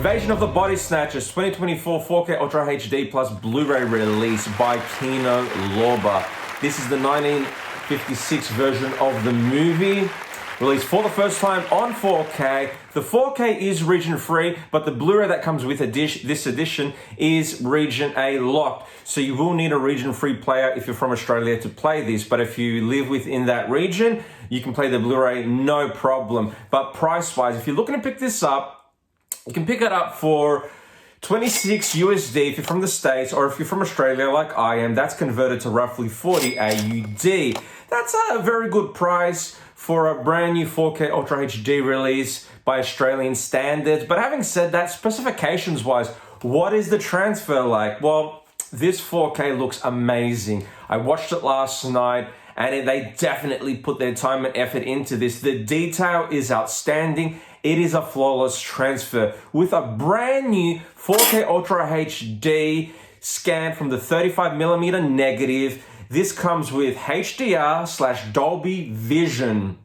Invasion of the Body Snatchers 2024 4K Ultra HD plus Blu-ray release by Kino Lorber. This is the 1956 version of the movie, released for the first time on 4K. The 4K is region free, but the Blu-ray that comes with this edition is region A locked. So you will need a region free player if you're from Australia to play this. But if you live within that region, you can play the Blu-ray no problem. But price-wise, if you're looking to pick this up, you can pick it up for 26 USD if you're from the States, or if you're from Australia like I am, that's converted to roughly 40 AUD. That's a very good price for a brand new 4K Ultra HD release by Australian standards. But having said that, specifications-wise, what is the transfer like? Well, this 4K looks amazing. I watched it last night, and they definitely put their time and effort into this. The detail is outstanding. It is a flawless transfer with a brand new 4K Ultra HD scan from the 35mm negative. This comes with HDR/Dolby Vision.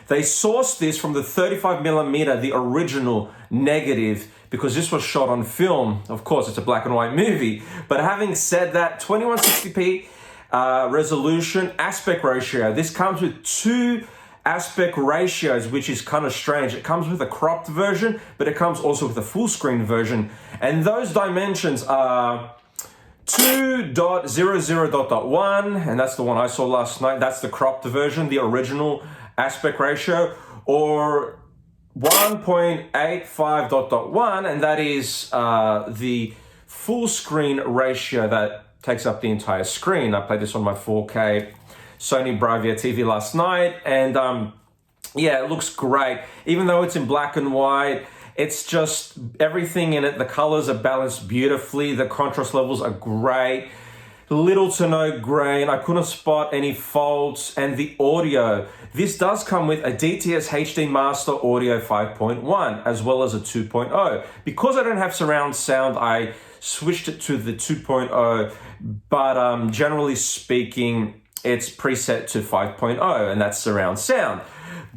They sourced this from the 35mm, the original negative, because this was shot on film. Of course, it's a black and white movie. But having said that, 2160p resolution, aspect ratio. This comes with two aspect ratios, which is kind of strange. It comes with a cropped version, but it comes also with a full screen version. And those dimensions are 2.00.1, and that's the one I saw last night. That's the cropped version, the original aspect ratio, or 1.85.1, and that is the full screen ratio that takes up the entire screen. I played this on my 4K Sony Bravia TV last night, and yeah, it looks great. Even though it's in black and white, it's just everything in it. The colors are balanced beautifully. The contrast levels are great. Little to no grain. I couldn't spot any faults. And the audio, this does come with a DTS HD Master Audio 5.1 as well as a 2.0. Because I don't have surround sound, I switched it to the 2.0, but generally speaking, it's preset to 5.0, and that's surround sound.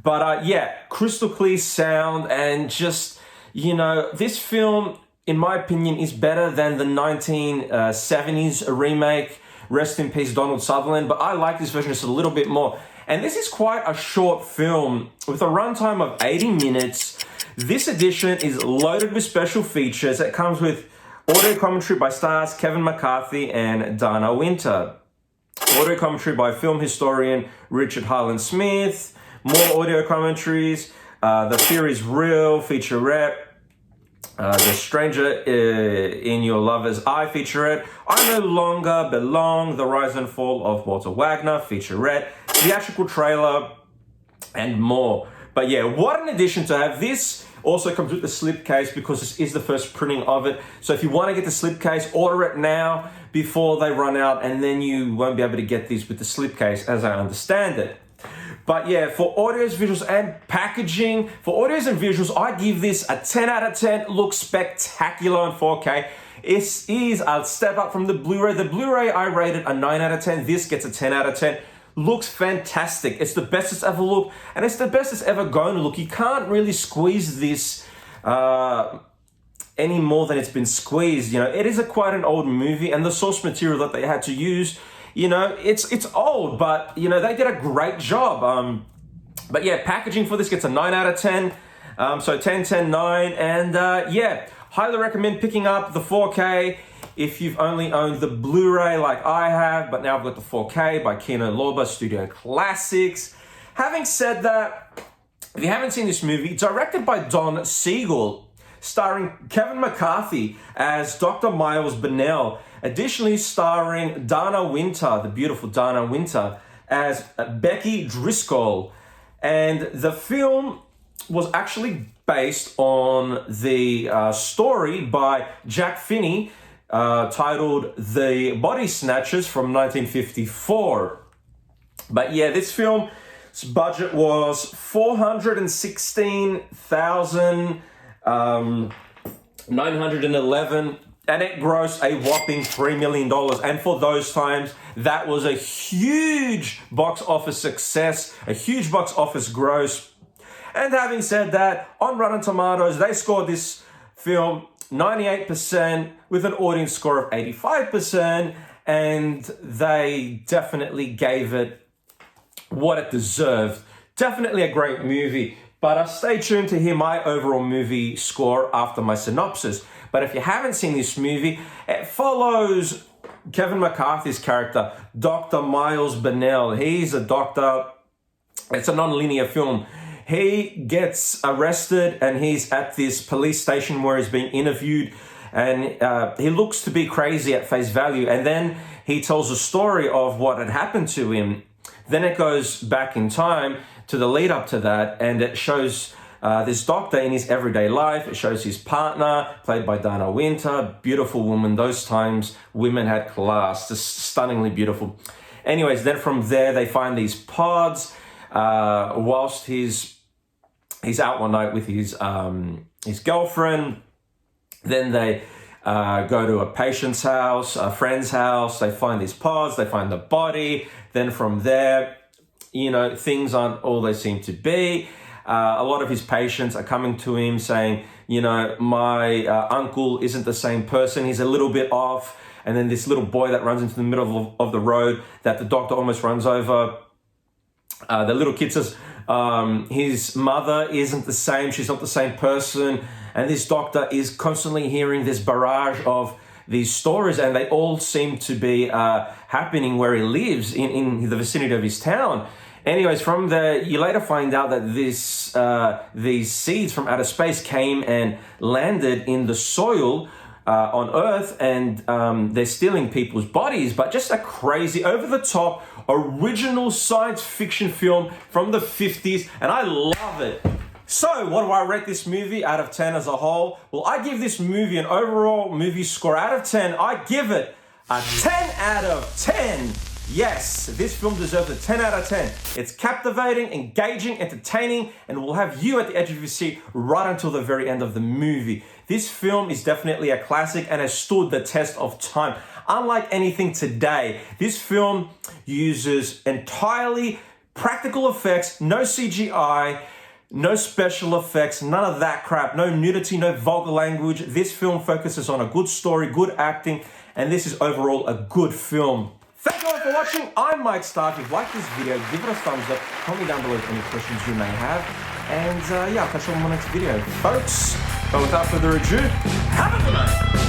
But yeah, crystal clear sound, and just, you know, this film, in my opinion, is better than the 1970s remake, rest in peace Donald Sutherland, but I like this version just a little bit more. And this is quite a short film with a runtime of 80 minutes. This edition is loaded with special features. It comes with audio commentary by stars Kevin McCarthy and Dana Winter. Audio commentary by film historian Richard Harlan Smith. More audio commentaries. The Fear is Real featurette. The Stranger in Your Lover's Eye featurette. I No Longer Belong. The Rise and Fall of Walter Wagner featurette. Theatrical trailer, and more. But yeah, what an addition to have. This also comes with the slipcase because this is the first printing of it. So if you want to get the slipcase, order it now before they run out, and then you won't be able to get these with the slipcase, as I understand it. But yeah, for audios, visuals, and packaging, for audios and visuals, I give this a 10 out of 10. Looks spectacular on 4K. It is a step up from the Blu-ray. The Blu-ray I rated a 9 out of 10. This gets a 10 out of 10. Looks fantastic. It's the best it's ever looked, and it's the best it's ever going to look. You can't really squeeze this any more than it's been squeezed. You know, it is quite an old movie, and the source material that they had to use, you know, it's old, but you know, they did a great job. But yeah, packaging for this gets a 9 out of 10. So 10, 10, 9, and yeah, highly recommend picking up the 4K if you've only owned the Blu-ray like I have, but now I've got the 4K by Kino Lorber Studio Classics. Having said that, if you haven't seen this movie, directed by Don Siegel, starring Kevin McCarthy as Dr. Miles Bennell, additionally starring Dana Winter, the beautiful Dana Winter, as Becky Driscoll. And the film was actually based on the story by Jack Finney, titled The Body Snatchers from 1954. But yeah, this film's budget was $416,911, and it grossed a whopping $3 million. And for those times, that was a huge box office success, a huge box office gross. And having said that, on Rotten Tomatoes, they scored this film, 98% with an audience score of 85%, and they definitely gave it what it deserved. Definitely a great movie, but stay tuned to hear my overall movie score after my synopsis. But if you haven't seen this movie, it follows Kevin McCarthy's character, Dr. Miles Bennell. He's a doctor. It's a non-linear film. He gets arrested and he's at this police station where he's being interviewed, and he looks to be crazy at face value. And then he tells a story of what had happened to him. Then it goes back in time to the lead up to that, and it shows this doctor in his everyday life. It shows his partner, played by Dana Winter, beautiful woman. Those times, women had class, just stunningly beautiful. Anyways, then from there, they find these pods whilst he's out one night with his girlfriend. Then they go to a patient's house, a friend's house. They find these pods, they find the body. Then from there, things aren't all they seem to be. A lot of his patients are coming to him saying, my uncle isn't the same person. He's a little bit off. And then this little boy that runs into the middle of the road that the doctor almost runs over. The little kid says, his mother isn't the same. She's not the same person. And this doctor is constantly hearing this barrage of these stories, and they all seem to be happening where he lives in the vicinity of his town. Anyways, from there, you later find out that these seeds from outer space came and landed in the soil on Earth, and they're stealing people's bodies. But just a crazy, over-the-top, original science fiction film from the 50s, and I love it. So, what do I rate this movie out of 10 as a whole? Well, I give this movie an overall movie score out of 10. I give it a 10 out of 10. Yes, this film deserves a 10 out of 10. It's captivating, engaging, entertaining, and will have you at the edge of your seat right until the very end of the movie. This film is definitely a classic and has stood the test of time. Unlike anything today, this film uses entirely practical effects, no CGI, no special effects, none of that crap, no nudity, no vulgar language. This film focuses on a good story, good acting, and this is overall a good film. Thank you all for watching. I'm Mike Stark. If you like this video, give it a thumbs up. Comment down below any questions you may have. And I'll catch you on my next video. Folks, but without further ado, have a good night.